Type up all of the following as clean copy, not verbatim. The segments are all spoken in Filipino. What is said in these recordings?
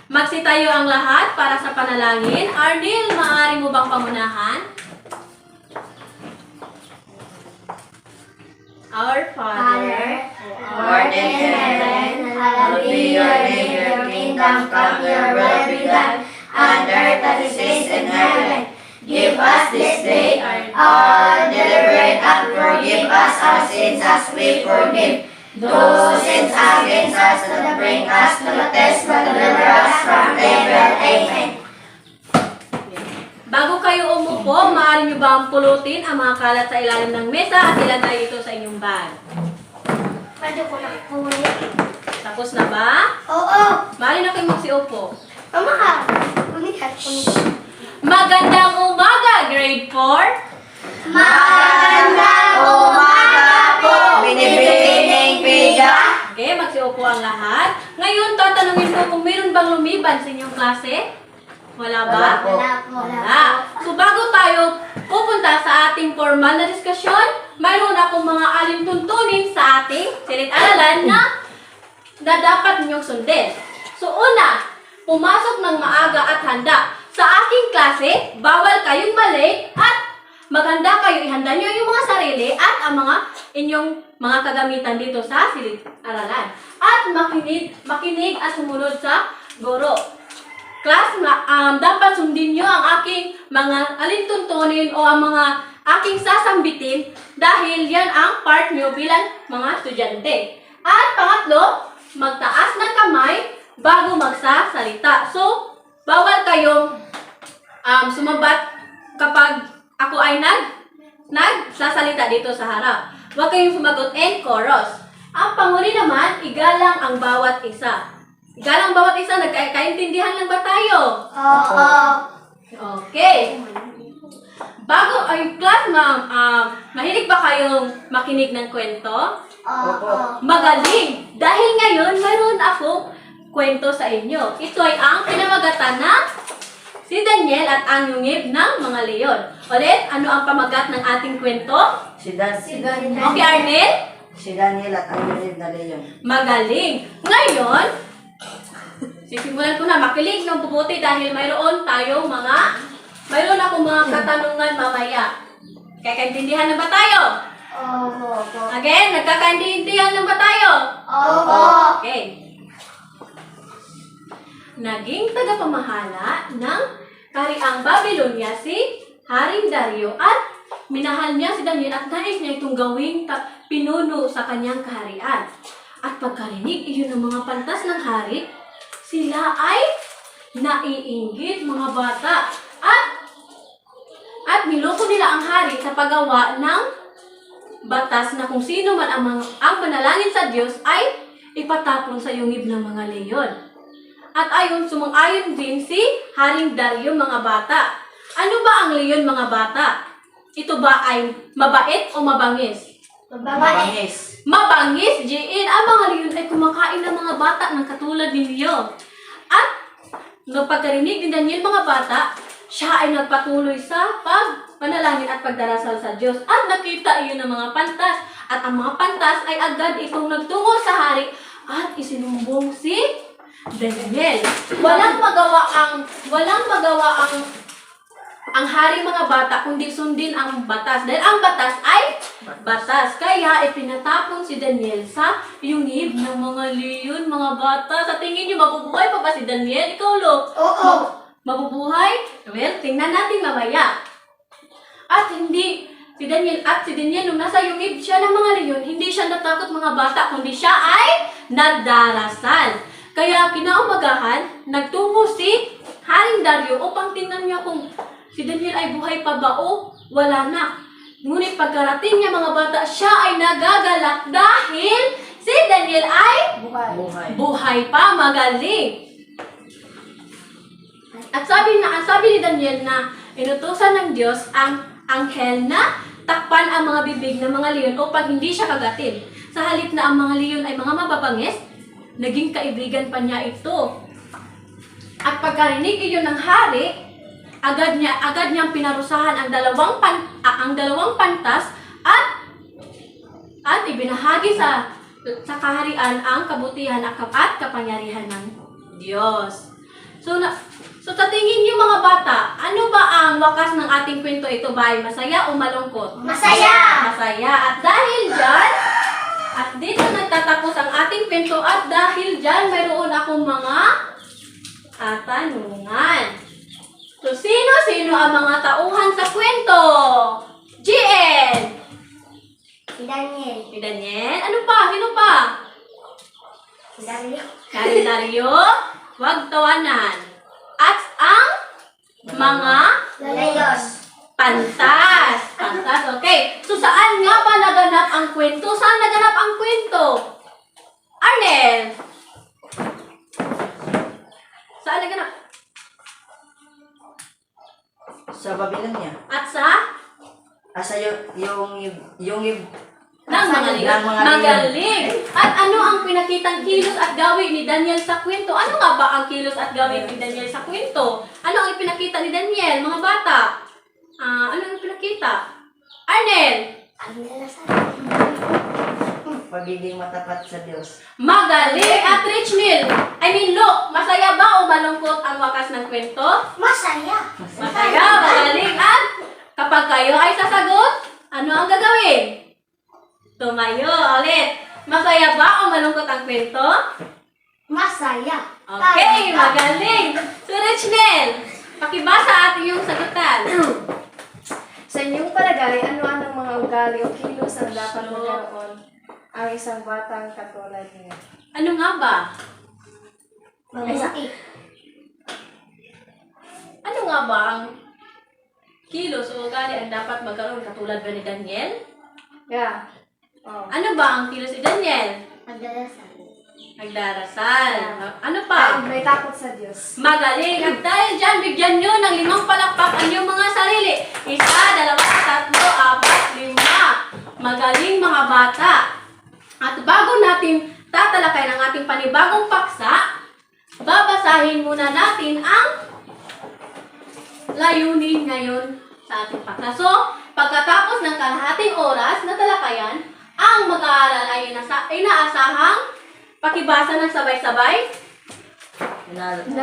Magsitayo ang lahat para sa panalangin. Arnel, maaari mo bang pangunahan? Our Father, who art in heaven, hallowed be your name, your kingdom come, your will be done, on earth as it is in heaven. Give us this day our daily bread, and forgive us our sins as we forgive those who sin against us, and bring us to the test, but deliver us from evil. Amen. bago kayo umupo, maaari nyo bang pulutin ang mga kalat sa ilalim ng mesa at ilagay ito sa inyong bag? Pwede ko na kunin. Tapos na ba? Oo. Maaari na kayo magsiupo. Mama ka. Kunin ka. Magandang umaga, grade 4. Magandang umaga po, binibining piga. Okay, magsiupo ang lahat. Ngayon, tatanungin ko kung meron bang lumiban sa inyong klase? Wala ba? Wala. So, bago tayo pupunta sa ating formal na diskusyon, mayroon akong mga alintuntunin sa ating silid-aralan na dapat ninyong sundin. So, una, pumasok ng maaga at handa. Sa aking klase, bawal kayong malate at maghanda kayo. Ihanda nyo yung mga sarili at ang mga inyong mga kagamitan dito sa silid-aralan. At makinig at sumunod sa guro. Class, dapat sundin nyo ang aking mga alintuntunin o ang mga aking sasambitin dahil yan ang part nyo bilang mga estudyante. At pangatlo, magtaas ng kamay bago magsasalita. So, bawal kayong sumabat kapag ako ay nagsasalita dito sa harap. Huwag kayong sumagot in chorus. Ang panguli naman, igalang ang bawat isa. Igalang bawat isa, nagkaintindihan lang ba tayo? Oo. Okay. Bago ay class, mahilig ba kayong makinig ng kwento? Oo. Magaling! Dahil ngayon, mayroon akong kwento sa inyo. Ito ay ang pinamagatan ng si Daniel at ang yungib ng mga leon. Ulit, ano ang pamagat ng ating kwento? Si Daniel. Okay, Arnel? Si Daniel at ang yunib na leon. Magaling! Ngayon, sisimulan ko na makinig ng puputi dahil mayroon akong mga katanungan mamaya. Kakaintindihan na ba tayo? Oo. Again, nagkakaintindihan na ba tayo? Oo. Okay. Naging tagapamahala ng Kahariang Babylonia si Haring Dario at minahal niya si Daniel at nais niya itong gawing pinuno sa kanyang kaharian. At pagkarinig iyon ng mga pantas ng hari, sila ay naiinggit mga bata at niloko nila ang hari sa paggawa ng batas na kung sino man ang manalangin sa Diyos ay ipatapon sa yungib ng mga leyon. At sumang-ayon din si Haring Dario mga bata. Ano ba ang leyon mga bata? Ito ba ay mabait o mabangis? Mabangis. Mabangis, Jean. Ang mga leyon ay kumakain ng mga bata ng katulad ninyo. At nung pagkarinig ni Daniel mga bata, siya ay nagpatuloy sa pagpanalangin at pagdarasal sa Diyos. At nakita iyon ng mga pantas. At ang mga pantas ay agad itong nagtungo sa hari at isinumbong si Daniel. Walang magawa ang hari mga bata kundi sundin ang batas. Dahil ang batas ay batas. Kaya ipinatapon si Daniel sa yungib ng mga leyon, mga bata. Sa tingin niyo, mabubuhay pa ba si Daniel? Ikaw, Lo? Oo. Mabubuhay? Well, tingnan natin mamaya. At si Daniel nung nasa yungib siya ng mga leyon, hindi siya natakot mga bata, kundi siya ay nagdarasal. Kaya kinaumagahan, nagtungo si Haring Dario upang tingnan niya kung si Daniel ay buhay pa ba o wala na. Ngunit pagkarating niya mga bata, siya ay nagagalak dahil si Daniel ay buhay pa, magaling. At sabi ni Daniel na inutusan ng Diyos ang anghel na takpan ang mga bibig ng mga leyon upang hindi siya kagatin. Sa halip na ang mga leyon ay mga mababangis, naging kaibigan pa niya ito. At pagkarinig iyon ng hari, agad niyang pinarusahan ang dalawang pantas at ibinahagi sa kaharian ang kabutihan at kapangyarihan ng Diyos. So sa tingin niyo mga bata, ano ba ang wakas ng ating kwento ito ba ay masaya o malungkot? Masaya! Masaya. At dahil dyan, at dito nagtatapos ang ating kwento at dahil dyan, mayroon akong mga katanungan. So sino-sino ang mga tauhan sa kwento? GN! Si Daniel. Si Daniel? Ano pa? Sino pa? Si Dario. Kalendaryo? Huwag tawanan. At ang mga Layos. pantas. Pantas, okay. So, saan nga ba naganap ang kwento? Saan naganap ang kwento? Arnel? Saan naganap? Sa Babylonia. At sa? Asa yung Ng mga Ng mga magaling. At ano ang pinakitang kilos at gawin ni Daniel sa kwento? Ano nga ba ang kilos at gawin ni Daniel sa kwento? Ano ang ipinakita ni Daniel, mga bata? Ano ang pinakita? Arnel? Ang lalasan. pagiging matapat sa Diyos. Magaling at Richnil. Luke, masaya ba o malungkot ang wakas ng kwento? Masaya. Masaya, magaling. At kapag kayo ay sasagot, ano ang gagawin? Tumayo ulit. Masaya ba o malungkot ang kwento? Masaya. Okay, magaling. So, Richnel, pakibasa atin yung sagutan. Sa inyong palagay, ano-anong mga ugali o kilos ang dapat magkaroon ang isang batang katulad niya? Ano nga ba? Mabuti. Ano nga ba ang kilos o ugali ang dapat magkaroon katulad ba ni Daniel? Yeah. Oh. Ano ba ang kilos ni Daniel? Magdalasan. Nagdarasal. Ano pa? May takot sa Diyos. Magaling. At dahil dyan, bigyan nyo ng 5 palakpak ang inyong mga sarili. 1, 2, 3, 4, 5. Magaling mga bata. At bago natin tatalakay ng ating panibagong paksa, babasahin muna natin ang layunin ngayon sa ating paksa. So, pagkatapos ng kalahating oras na talakayan, ang mag-aaral ay inaasahang pakibasa ng sabay-sabay.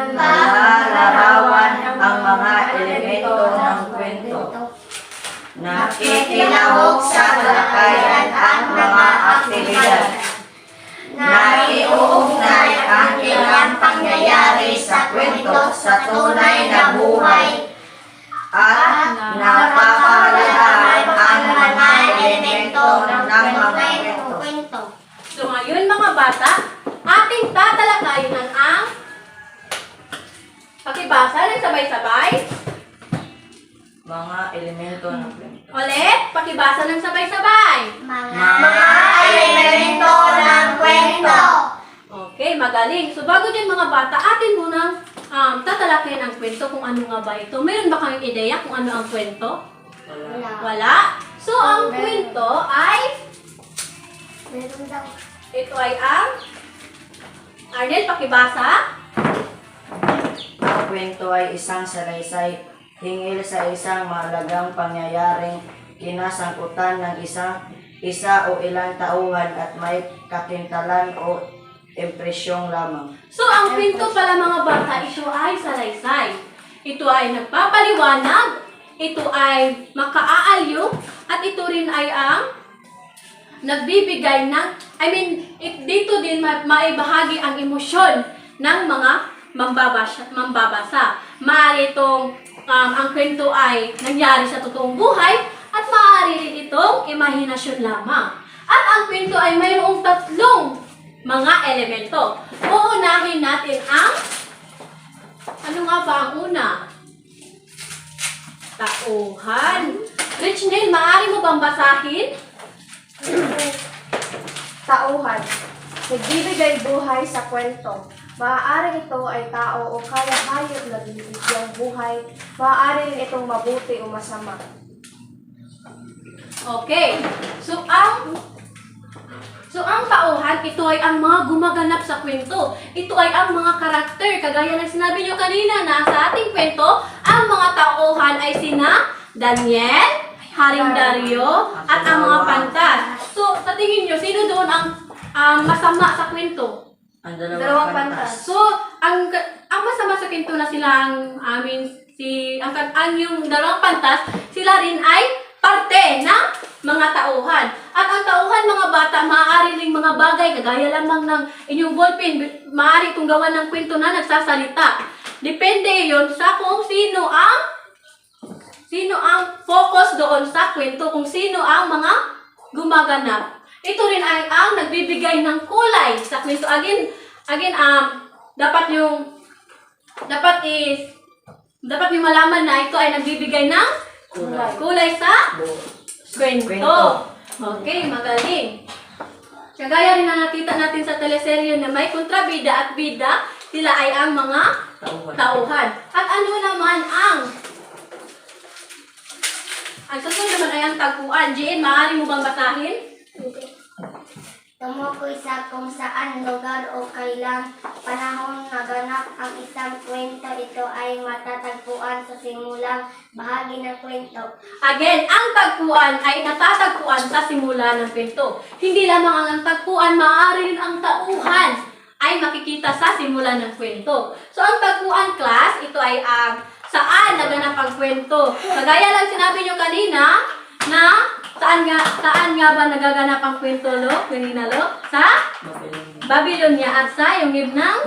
Nalarawan ang mga elemento ng kwento. Nakikinahog sa talakayan ang mga aktibidad. Naiuugnay ang ilang pangyayari sa kwento sa tunay na buhay at napapahalagahan ang mga elemento ng mga kwento. So ngayon mga bata, ating tatalakayin ang pakibasa ng sabay-sabay. Mga elemento ng kwento. Ulit, pakibasa ng sabay-sabay. Mga elemento ng kwento. Okay, magaling. So bago dyan mga bata, atin munang tatalakayin ang kwento kung ano nga ba ito. Meron ba kayong ideya kung ano ang kwento? Wala. So ang kwento ay, Meron daw. ito ay ang, Arnel, pakibasa. Ang kwento ay isang salaysay hingil sa isang mahalagang pangyayaring kinasangkutan ng isa o ilang tauhan at may kakintalan o impresyong lamang. So ang kwento pala mga bata, ito ay salaysay. Ito ay nagpapaliwanag, ito ay makaaaliw, at ito rin ay ang nagbibigay ng, dito din maibahagi ang emosyon ng mga mambabasa. Maaari itong, ang kwento ay nangyari sa totoong buhay, at maaari rin itong imahinasyon lamang. At ang kwento ay mayroong 3 mga elemento. Uunahin natin ang, ano nga ba ang una? Tauhan. Richnel, maaari mo bang basahin? Tauhan. Nagbibigay buhay sa kwento. Maaaring ito ay tao o kaya hayop na binibigyang buhay. Maaari rin itong mabuti o masama. Okay. So ang tauhan, ito ay ang mga gumaganap sa kwento. Ito ay ang mga karakter. Kagaya ng sinabi nyo kanina na sa ating kwento, ang mga tauhan ay sina Daniel, Haring Dario, at ang mga pantas. So, sa tingin nyo, sino doon ang masama sa kwento? Ang Dalawang pantas. So, ang masama sa kwento na sila ang ang yung dalawang pantas, sila rin ay parte ng mga tauhan. At ang tauhan, mga bata, maaari ring mga bagay, kagaya lamang ng inyong ballpen, maaari itong gawa ng kwento na nagsasalita. Depende yon sa kung sino ang focus doon sa kwento, kung sino ang mga gumaganap. Ito rin ay ang nagbibigay ng kulay sa kwento. Again, dapat yung malaman na ito ay nagbibigay ng kulay sa kwento. Okay, magaling. Kagaya rin na nakita natin sa teleserye na may kontrabida at bida, sila ay ang mga tauhan. At ano naman ang susunod naman ay ang tagpuan. Jean, maaari mo bang basahin? Tumukoy sa kung saan lugar o kailang panahon naganap ang isang kwento. Ito ay matatagpuan sa simulang bahagi ng kwento. Again, ang tagpuan ay natatagpuan sa simula ng kwento. Hindi lamang ang tagpuan, maaari rin ang tauhan ay makikita sa simula ng kwento. So, ang tagpuan, class, ito ay ang saan naganap ang kwento. Kagaya lang sinabi nyo kanina na saan nga ba nagaganap ang kwento, kanina, Sa Babylonia at sa yungib ng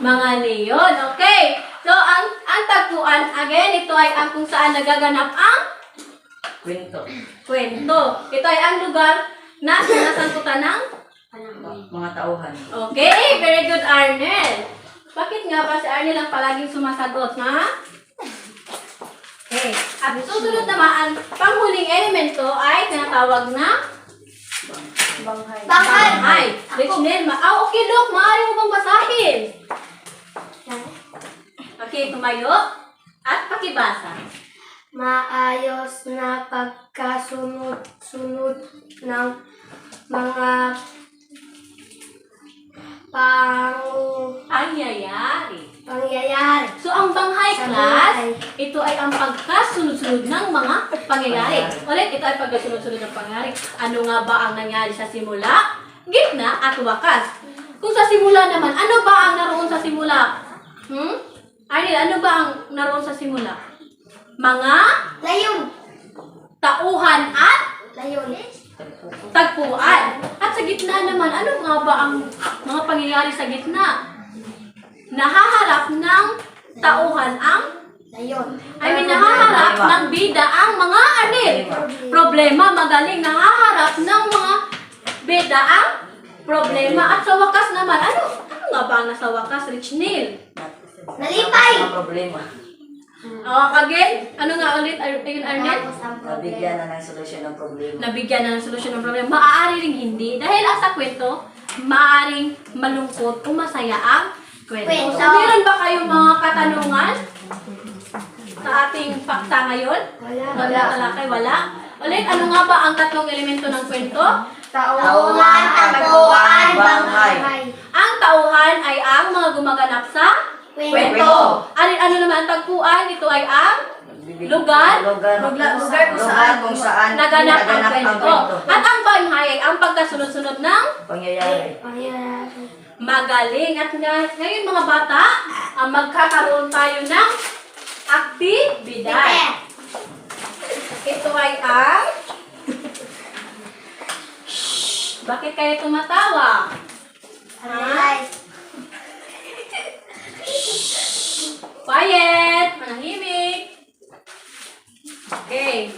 mga leon. Okay. So, ang tagpuan, again, ito ay ang kung saan nagaganap ang kwento. Ito ay ang lugar na sinasangkutan ng Mga tauhan. Okay, very good, Arnel. Bakit nga ba si Arnel ang palaging sumasagot, ha? Okay. At susunod naman, ang panghuling elemento ay tinatawag na banghay. Richnel, okay, look, maaari mo bang basahin? Okay, tumayo at pakibasa. Maayos na pagkasunod-sunod ng mga pangyayari. So, ang banghay, class, ito ay ang pagkasunod-sunod ng mga pangyayari. Ulit, ito ay pagkasunod-sunod ng pangyayari. Ano nga ba ang nangyari sa simula, gitna, at wakas? Kung sa simula naman, ano ba ang naroon sa simula? Arnel, ano ba ang naroon sa simula? Mga Layon. tauhan at Layon. tagpuan. At sa gitna naman, ano nga ba ang mga pangyayari sa gitna? Nahaharap ng tauhan ang Layon. nahaharap ng bida ang mga problema. Magaling, nahaharap ng mga bida ang problema. At sa wakas naman, ano nga ba ang nasa wakas, Richnel? Nalipay. Mga problema. Again, ano nga ulit, Arnel? Nabigyan na ng solusyon ng problema. Nabigyan na ng solusyon ng problema. Maaari ring hindi. Dahil ang sa kwento, maaaring malungkot o masaya ang kwento. So, meron ba kayong mga katanungan sa ating paksa ngayon? Wala. Ulit, ano nga ba ang tatlong elemento ng kwento? Tauhan, tagpuan, banghay. Ang tauhan ay ang mga gumaganap sa kwento. Ano naman ang tagpuan? Ito ay ang lugar kung saan naganap ang kwento. At ang banghay ay ang pagkasunod-sunod ng pangyayari. magaling. At ngayon mga bata, magkakaroon tayo ng aktibidad. Ito ay ang... Shhh! Bakit kayo tumatawa? Quiet! Manahimik! Okay.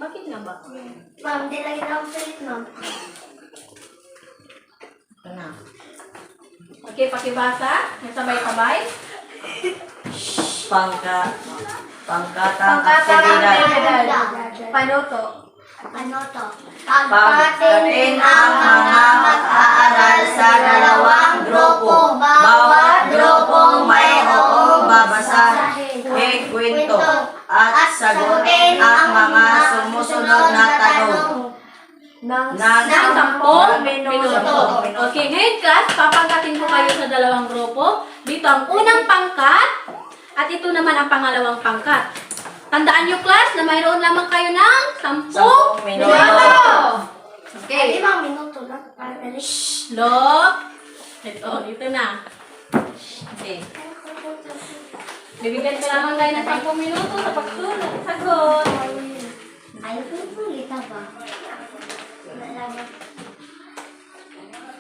Bakit nga ba? Ma'am, di lagi na ako salit, ma'am. Okay, pakibasa. Sabay-sabay. Pangkatang aktibidad. Panoto. Ano to? Pagkatin ang mga mag-aaral sa dalawang grupo. Bawat grupo mayroong babasahin, kwento at sagutin ang mga sumusunod na tanong ng 10 minuto. Okay, ngayon class, papangkatin ko kayo sa dalawang grupo. Dito ang unang pangkat at ito naman ang pangalawang pangkat. Tandaan nyo class na mayroon lamang kayo ng 10 minuto. Okay. 5 minuto lang. Para dali. Look. Ito na. Okay. Bibigyan ko lamang kayo ng 10 minuto sa pagsulat. Sagot. Ayaw ko ulit ba?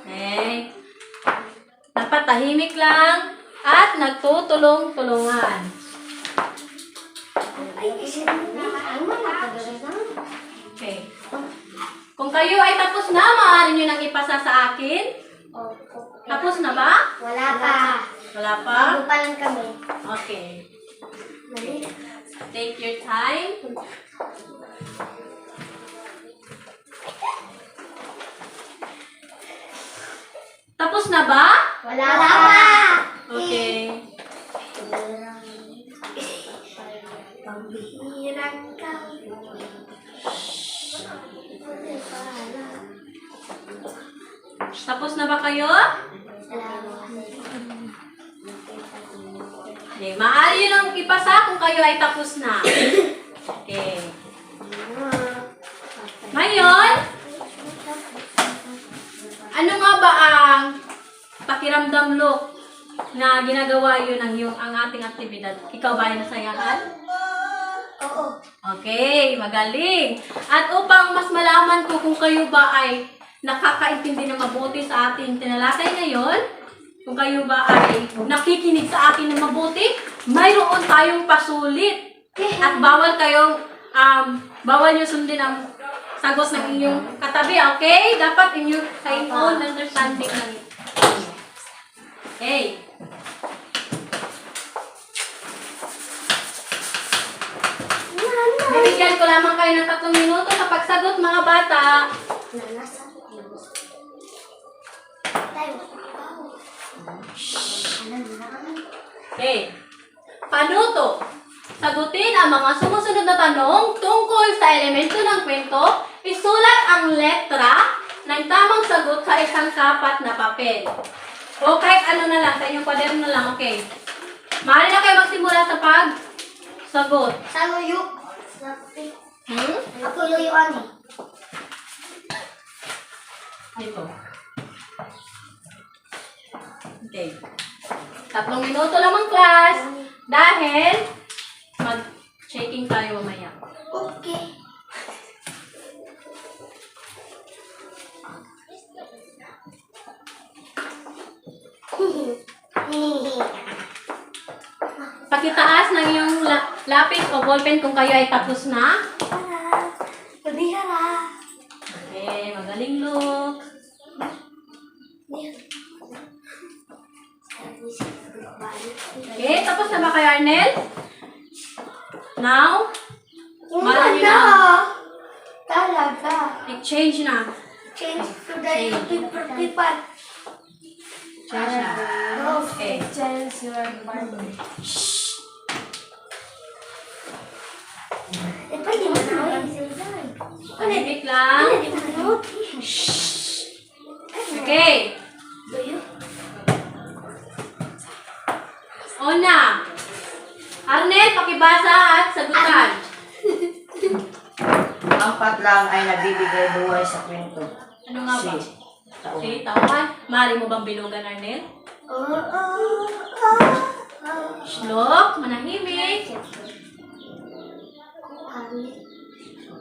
Okay. Dapat tahimik lang at nagtutulong-tulungan. Ay, kasi ano na Okay. Kung kayo ay tapos na, maaari nyo nang ipasa sa akin. Tapos na ba? Wala pa. Wala pa? Bago pa lang kami. Okay. Take your time. Tapos na ba? Wala pa. Okay. Pambihirang ka. Tapos na ba kayo? Okay. Maaari yun ang ipasa kung kayo ay tapos na. Okay. Ngayon, ano nga ba ang pakiramdam look na ginagawa yun ang ating aktibidad? Ikaw ba ay nasayahan? Oo. Okay, magaling. At upang mas malaman ko kung kayo ba ay nakakaintindi na mabuti sa ating tinalakay ngayon, kung kayo ba ay nakikinig sa akin ng mabuti, mayroon tayong pasulit. At bawal nyo sundin ang sagot ng inyong katabi, okay? Dapat sa inyong understanding lang. Okay. Bibigyan ko lamang kayo ng 3 minuto sa pagsagot, mga bata. Okay. Panuto. Sagutin ang mga sumusunod na tanong tungkol sa elemento ng kwento. Isulat ang letra ng tamang sagot sa isang kapat na papel. O kahit ano na lang, sa inyong kwaderno na lang, okay. Maaari na kayo magsimula sa pagsagot. Sa luyok. Ako luyuan eh. Dito. Okay. 3 minuto lamang, class. Dahil mag-checking tayo mamaya. Okay. Pakitaas ng iyong lapis o ballpen kung kayo ay tapos na. Kabihara. Okay, magaling look. Okay, tapos na ba kayo, Arnel? Now, Wala Marami na. na. Talaga. change na. Change to the paper paper. Change na. Okay. Change your partner. Eh, pwede mo na. Tahimik lang. Okay. Una. Arnel, pakibasa at sagutan. Ang patlang ay nagbibigay buhay sa kwento. Ano nga ba? Si Taon. Okay, tawan. Mari mo bang bilugan, Arnel? Shlok, manahimik.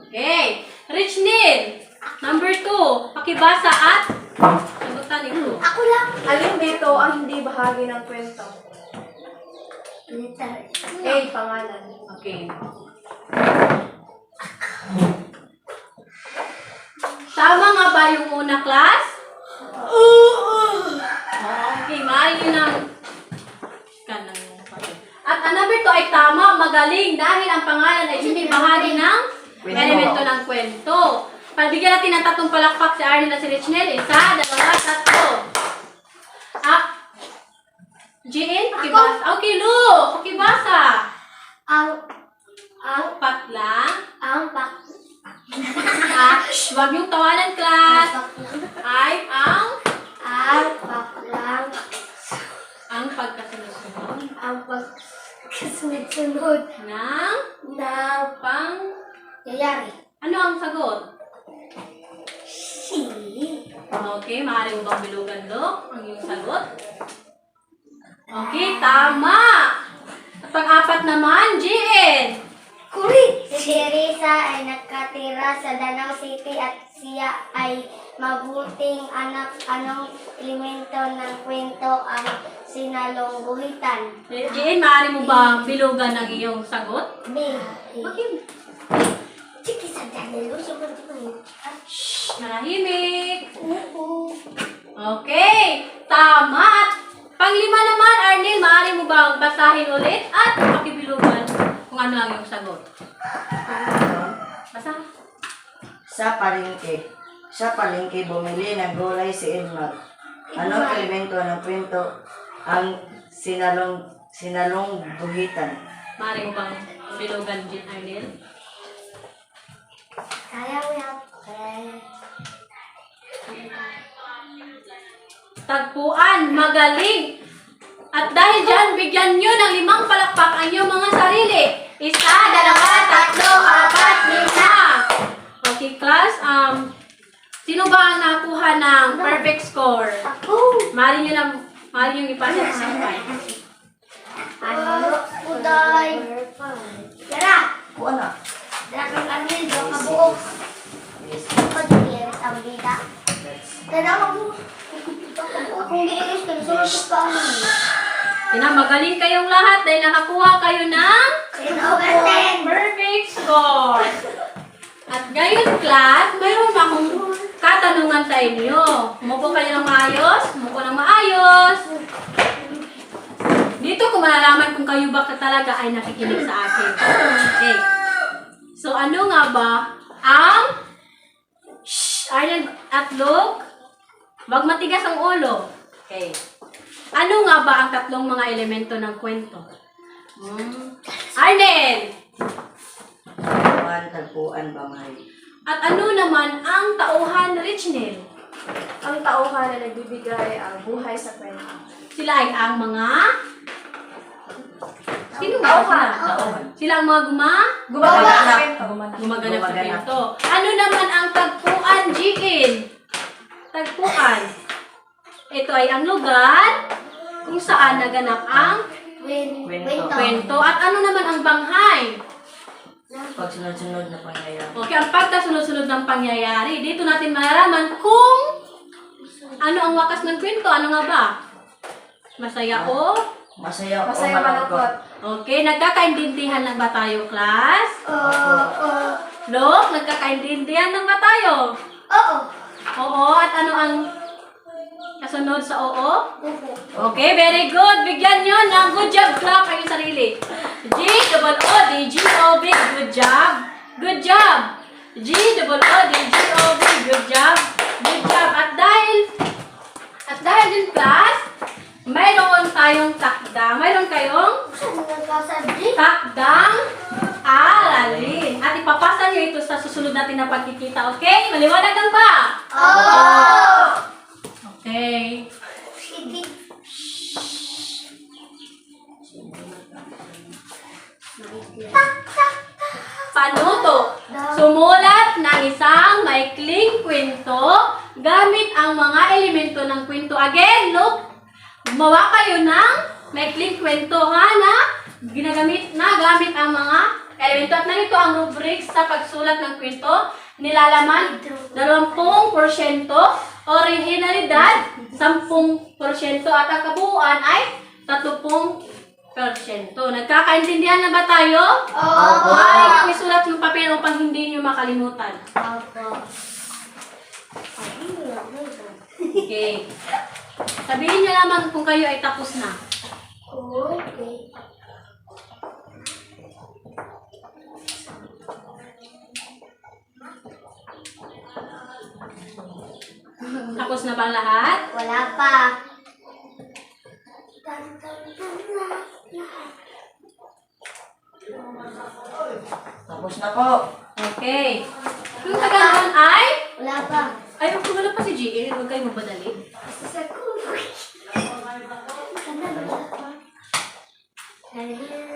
Okay. Richnil, number 2. Pakibasa at sagutan ito. Ako lang. Alin dito ang hindi bahagi ng kwento? A. Pangalan. Okay. Tama nga ba yung una, class? Okay, maaari yun ang... At ang number 2 ay tama, magaling, dahil ang pangalan ay hindi bahagi ng elemento ng kwento. Pabigyan natin ng 3 palakpak si Arnel at si Richnel. 1, 2, 3. Jean, pakibasa. Okay, Lu, pakibasa. Ang Patlang. pak. Huwag yung tawanan, class. Ay Ang paklang. ang pagkasunod Ang pagkasunod-sunod ng na pang... yayari. Ano ang sagot? Si. Okay, maaari mo bang bilugan, Lo, ang iyong sagot? Okay, tama. At pang-apat naman, GN. Si Risa ay nakatira sa Danau City at siya ay mabuting anak. Anong elemento ng kwento ang sinalungguhitan? GN, maaari mo ba bilugan ang iyong sagot? B. Okay. Chiki sa Danilo, Shh, manahimik. Okay, tama. At panglima naman, Arnel, maaari mo bang basahin ulit at pakibilugan kung ano ang iyong sagot? Basa. Sa palengke bumili ng gulay si Edmar. Anong elemento ng kwento ang sinalungguhitan? Maaari mo bang bilugan, Arnel? Kaya mo yan. Tagpuan, magaling. At dahil dyan, bigyan nyo ng 5 palakpak ang iyong mga sarili. 1, 2, 3, 4, 5. Okay, class. Sino ba ang nakuha ng perfect score? Ako. Mali nyo ipasa sa sampay. Uday. Tara. Kuha na. Tara kang Arnel, doon ka buok. Yes. Pag-iirit ang bida. Tara ka buok. Kung giiris ka, sumunod ka ano. Magaling kayong lahat dahil nakakuha kayo ng 10/10. perfect score. At ngayon, class, mayroon akong katanungan sa inyo. Umupo kayo ng maayos, umupo ng maayos. Dito ko malalaman kung kayo ba talaga ay nakikinig sa akin. Okay. So, ano nga ba ang Arnel at Luke? Wag matigas ang ulo. Okay. Ano nga ba ang tatlong mga elemento ng kwento? Arnel! Tagpuan, bangay. At ano naman ang tauhan, Richnel? Ang tauhan na nagbibigay ang buhay sa kwento. Sila ay ang mga... Sino nga Tauhan. sila? Sila ang mga Gumaganap sa kwento. gumaganap sa kwento. Ano naman ang tagpuan, Jikin? Tagpuan. Ito ay ang lugar kung saan naganap ang Kwento. kwento. At ano naman ang banghay? Pag sunod-sunod na pangyayari. Okay, ang pagkasunod-sunod ng pangyayari, dito natin malalaman kung ano ang wakas ng kwento. Ano nga ba? Masaya o? Masaya Masaya malungkot. Okay, nagkakaintindihan lang ba tayo, class? Look, nagkakaintindihan lang ba tayo? Oo. Oo, at ano ang kasunod sa oo? Okay, very good. Bigyan nyo ng good job. Clap ang inyong sarili. G-O-O-D-G-O-B. Good job. Good job. G-O-O-D-G-O-B. Good job. Good job. At dahil din class, mayroon tayong takdang. Mayroon kayong takdang aralin. At ipapasa nyo ito sa susunod natin na pagkikita. Okay? Maliwanag lang ba? Okay. Panuto. Sumulat ng isang maikling kwento gamit ang mga elemento ng kwento. Again, look. Gumawa kayo ng maikling kwento na gamit ang mga elemento. At narito ang rubrics sa pagsulat ng kwento. Nilalaman 20%, originalidad 10%, at ang kabuuan ay 30%. Nagkakaintindihan na ba tayo? Oo. Ay, isulat yung papel upang hindi nyo makalimutan. Okay. Sabihin nyo naman kung kayo ay tapos na. Okay. Tapos na ba ang lahat? Wala pa. Tapos na po. Okay. Yung tagalan ay... Wala pa. Ay, wala pa si G.A. Huwag kayo magbadali. Sa kuboy.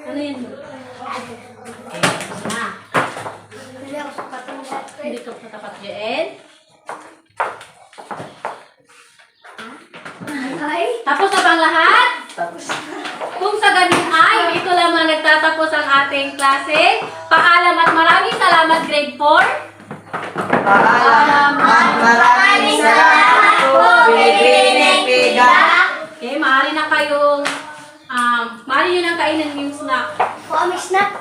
Ano yun? Okay, tapos na. Wala ako sa katungkat. Hindi ka patapat, Jen. Ay. Tapos na bang lahat? Tapos. Kung sa ganun ay, ito lamang nagtatapos ang ating klase. Paalam at maraming salamat, grade 4. Paalam at maraming salamat po, Pilipineng Pida. Okay, maaari na kayong, maaari nyo nang kainin yung snack. Comic snap.